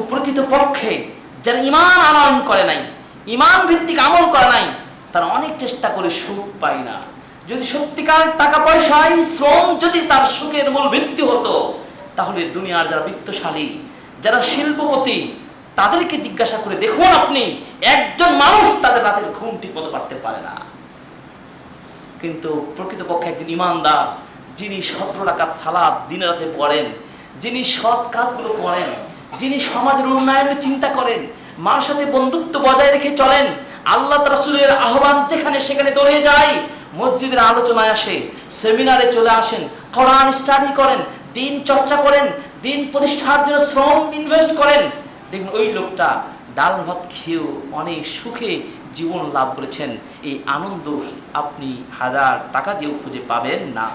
প্রকৃত পক্ষে যারা ঈমান আনয়ন করে নাই, ঈমান ভিত্তিক আমল করে নাই, তারা অনেক চেষ্টা করে সুখ পায় না। যদি সত্যিকার টাকা পয়সায় শ্রম যদি তার সুখের মূল ভিত্তি হতো, তাহলে দুনিয়ার যারা বিত্তশালী, যারা শিল্পপতি, তাদেরকে জিজ্ঞাসা করে দেখুন আপনি, একজন মানুষ তাদের রাতের ঘুম ঠিক মতো পারতে পারে না। কিন্তু প্রকৃতপক্ষে একজন ঈমানদার, যিনি 17 রাকাত সালাত দিনে রাতে পড়েন, যিনি সৎ কাজগুলো করেন, যিনি সমাজের উন্নয়নের চিন্তা করেন, মার সাথে বন্ধুত্ব বজায় রেখে চলেন, আল্লাহ রাসূলের আহ্বান যেখানে সেখানে দৌড়ে যায়, মসজিদের আলোচনায় আসে, সেমিনারে চলে আসেন, কোরআন স্টাডি করেন, দিন চর্চা করেন, দিন প্রতিষ্ঠার জন্য শ্রম ইনভেস্ট করেন, দেখুন ওই লোকটা ডাল ভাত খেয়েও অনেক সুখে জীবন লাভ করেছেন। এই আনন্দ আপনি 1000 টাকা দিয়েও খুঁজে পাবেন না।